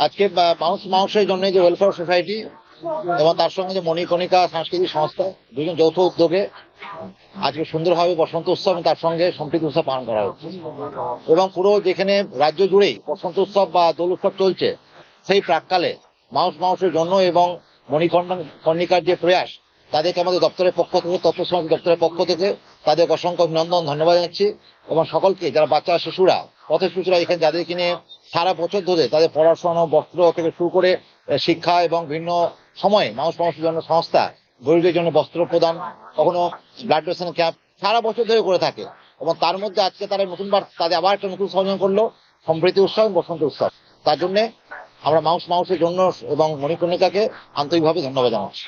আজকে মানুষের জন্য যে ওয়েলফেয়ার সোসাইটি এবং তার সঙ্গে যে মণিকণিকা সাংস্কৃতিক সংস্থা দুজন যৌথ উদ্যোগে আজকে সুন্দরভাবে বসন্ত উৎসব এবং তার সঙ্গে সম্প্রীতি উৎসব পালন করা হচ্ছে। এবং পুরো যেখানে রাজ্য জুড়েই বসন্ত উৎসব বা দোল উৎসব চলছে, সেই প্রাককালে মানুষের জন্য এবং মণিকর্ণিকার যে প্রয়াস, তাদেরকে আমাদের দপ্তরের পক্ষ থেকে, তথ্য সমাজ দপ্তরের পক্ষ থেকে তাদের অসংখ্য অভিনন্দন, ধন্যবাদ জানাচ্ছি। এবং সকলকে, যারা বাচ্চা শিশুরা, পথের শিশুরা এখানে যাদেরকে নিয়ে সারা বছর ধরে তাদের পড়াশোনা, বস্ত্র থেকে শুরু করে শিক্ষা এবং ভিন্ন সময়ে মানুষের জন্য সংস্থা গরিবদের জন্য বস্ত্র প্রদান, কখনো ব্লাড ডোনেশন ক্যাম্প সারা বছর ধরে করে থাকে। এবং তার মধ্যে আজকে তারা নতুনবার তাদের আবার একটা নতুন সংযোজন করলো, সম্প্রীতি উৎসব, বসন্ত উৎসব। তার জন্য আমরা মানুষের জন্য এবং মণিকর্ণিকাকে আন্তরিকভাবে ধন্যবাদ জানাচ্ছি।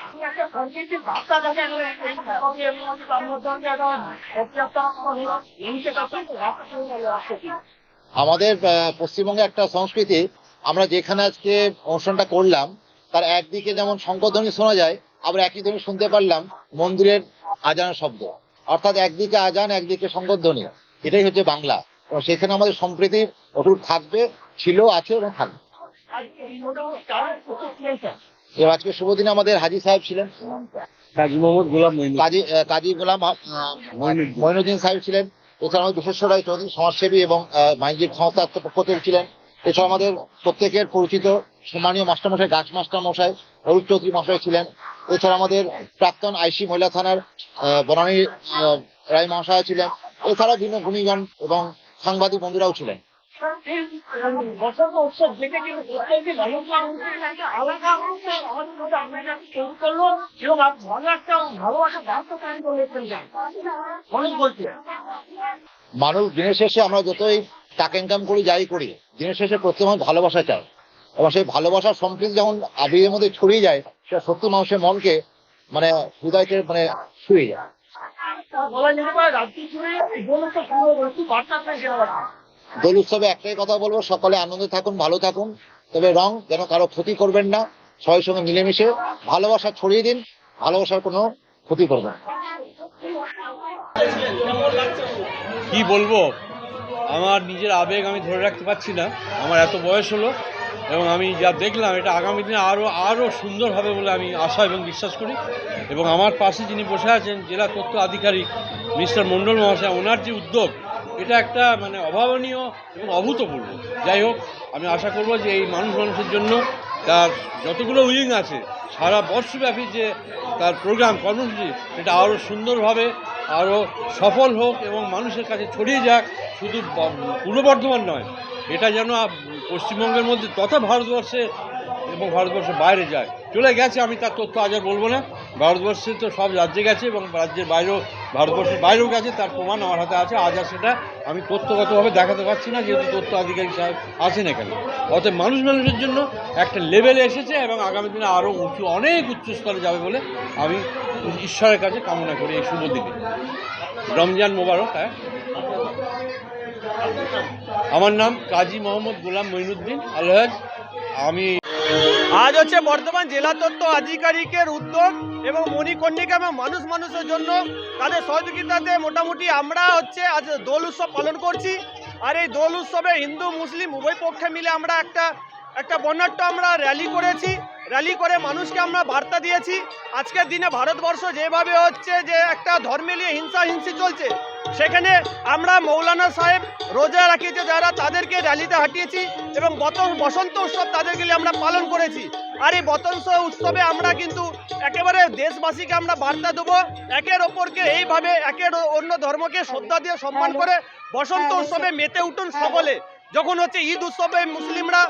আমাদের পশ্চিমবঙ্গে একটা সংস্কৃতি, আমরা যেখানে আজকে অনুষ্ঠানটা করলাম তার একদিকে যেমন শঙ্খধ্বনি শোনা যায়, আবার একই ধ্বনি শুনতে পারলাম মন্দিরের আজানের শব্দ। অর্থাৎ একদিকে আজান, একদিকে শঙ্খধ্বনি, এটাই হচ্ছে বাংলা। এবং সেখানে আমাদের সম্প্রীতি অটুট থাকবে, ছিল, আছে এবং থাকবে। আজকে শুভ দিনে আমাদের হাজী সাহেব ছিলেন, কাজী গোলাম মঈনুদ্দিন সাহেব ছিলেন। এছাড়া আমাদের বিশেশ্বর রায় চৌধুরী সমাজসেবী এবং মাইনজিৎ সংস্থার পক্ষ থেকে ছিলেন। এছাড়া আমাদের প্রত্যেকের পরিচিত সম্মানীয় মাস্টারমশাই, গাছ মাস্টার মশাই অরূপ চৌধুরী মশাই ছিলেন। এছাড়া আমাদের প্রাক্তন আইসি মহিলা থানার বনানী রায় মহাশয় ছিলেন। এছাড়া ভিন্ন গুণীজন এবং সাংবাদিক বন্ধুরাও ছিলেন। মানুষ দিনের শেষে, আমরা যতই টাকা ইনকাম করি, যাই করি, দিনের শেষে প্রত্যেক মানুষ ভালোবাসা চায়। এবং সেই ভালোবাসার সম্প্রীতি যখন আবেগের মধ্যে ছড়িয়ে যায়, সেটা সত্যি মানুষের মনকে হৃদয়কে ছুঁয়ে যায়। দোল উৎসবে একটাই কথা বলবো, সকলে আনন্দে থাকুন, ভালো থাকুন, তবে রং যেন কারো ক্ষতি করবেন না। সবাই সঙ্গে মিলেমিশে ভালোবাসা ছড়িয়ে দিন, ভালোবাসার কোনো ক্ষতি করবেন না। কি বলবো, আমার নিজের আবেগ আমি ধরে রাখতে পারছি না। আমার এত বয়স হলো এবং আমি যা দেখলাম, এটা আগামী দিনে আরও সুন্দর হবে বলে আমি আশা এবং বিশ্বাস করি। এবং আমার পাশে যিনি বসে আছেন, জেলা তথ্য আধিকারিক মিস্টার মণ্ডল মহাশয়, ওনার যে উদ্যোগ, এটা একটা অভাবনীয় এবং অভূতপূর্ব। যাই হোক, আমি আশা করব যে এই মানুষের জন্য তার যতগুলো উইং আছে, সারা বর্ষব্যাপী যে তার প্রোগ্রাম, কর্মসূচি, এটা আরও সুন্দরভাবে আরও সফল হোক এবং মানুষের কাছে ছড়িয়ে যাক। শুধু পূর্ব বর্ধমান নয়, এটা যেন পশ্চিমবঙ্গের মধ্যে তথা ভারতবর্ষে এবং ভারতবর্ষের বাইরে যায়। চলে গেছে, আমি তার তথ্য আজ আর বলবো না। ভারতবর্ষে তো সব রাজ্যে গেছে এবং রাজ্যের বাইরেও, ভারতবর্ষের বাইরেও গেছে, তার প্রমাণ আমার হাতে আছে। আজ আর সেটা আমি তথ্যগতভাবে দেখাতে পারছি না, যেহেতু তথ্য আধিকারিক সাহেব আছেন এখানে। অতএব মানুষের জন্য একটা লেভেলে এসেছে এবং আগামী দিনে আরও অনেক উচ্চ স্তরে যাবে বলে আমি ঈশ্বরের কাছে কামনা করি। এই শুভ দিনে রমজান মোবারক। হ্যাঁ, আমার নাম কাজী মোহাম্মদ গোলাম মঈনুদ্দিন আলহাজ। আমি আজ হচ্ছে বর্ধমান জেলা তথ্য আধিকারিকের উদ্যোগ এবং মণিকর্ণিকা এবং মানুষের জন্য তাদের সহযোগিতাতে মোটামুটি আমরা হচ্ছে আজ দোল উৎসব পালন করছি। আর এই দোল উৎসবে হিন্দু মুসলিম উভয় পক্ষে মিলে আমরা একটা বর্ণাঢ্য আমরা র্যালি করেছি। র্যালি করে মানুষকে আমরা বার্তা দিয়েছি, আজকের দিনে ভারতবর্ষ যেভাবে হচ্ছে যে একটা ধর্মে নিয়ে হিংসি চলছে, সেখানে আমরা মৌলানা সাহেব রোজা রাখিয়েছে যারা, তাদেরকে র্যালিতে হাঁটিয়েছি এবং বসন্ত উৎসব তাদেরকে আমরা পালন করেছি। আর এই বসন্ত উৎসবে আমরা কিন্তু একেবারে দেশবাসীকে আমরা বার্তা দেবো, একের ওপরকে এইভাবে একের অন্য ধর্মকে শ্রদ্ধা দিয়ে সম্মান করে বসন্ত উৎসবে মেতে উঠুন সকলে। যখন হচ্ছে ঈদ উৎসবে মুসলিমরা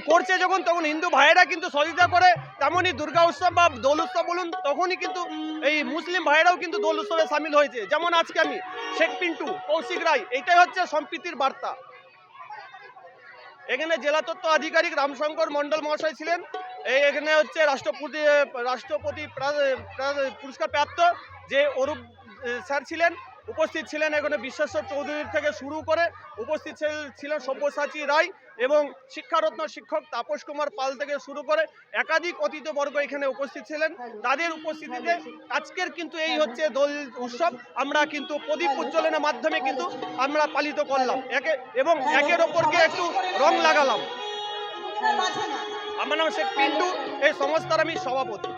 করছে যখন, তখন হিন্দু ভাইয়েরা কিন্তু সহযোগিতা করে, তেমনই দুর্গা উৎসব বা দোল উৎসব বলুন, তখনই কিন্তু এই মুসলিম ভাইয়েরাও কিন্তু দোল উৎসবে সামিল হয়েছে। যেমন আজকে আমি শেখ পিন্টু, কৌশিক রায়, এইটাই হচ্ছে সম্প্রীতির বার্তা। এখানে জেলা তথ্য আধিকারিক রামশঙ্কর মণ্ডল মহাশয় ছিলেন। এখানে হচ্ছে রাষ্ট্রপতি পুরস্কার প্রাপ্ত যে অরূপ স্যার ছিলেন, উপস্থিত ছিলেন। এখানে বিশ্বেশ্বর চৌধুরী থেকে শুরু করে উপস্থিত ছিলেন সব্যসাচী রায় এবং শিক্ষারত্ন শিক্ষক তাপস কুমার পাল থেকে শুরু করে একাধিক অতিথিবর্গ এখানে উপস্থিত ছিলেন। তাদের উপস্থিতিতে আজকের কিন্তু এই হচ্ছে দোল উৎসব আমরা কিন্তু প্রদীপ উজ্জ্বলনের মাধ্যমে কিন্তু আমরা পালিত করলাম এবং একের ওপরকে একটু রং লাগালাম। আমার নাম শেখ পিন্টু, এই সংস্থার আমি সভাপতি।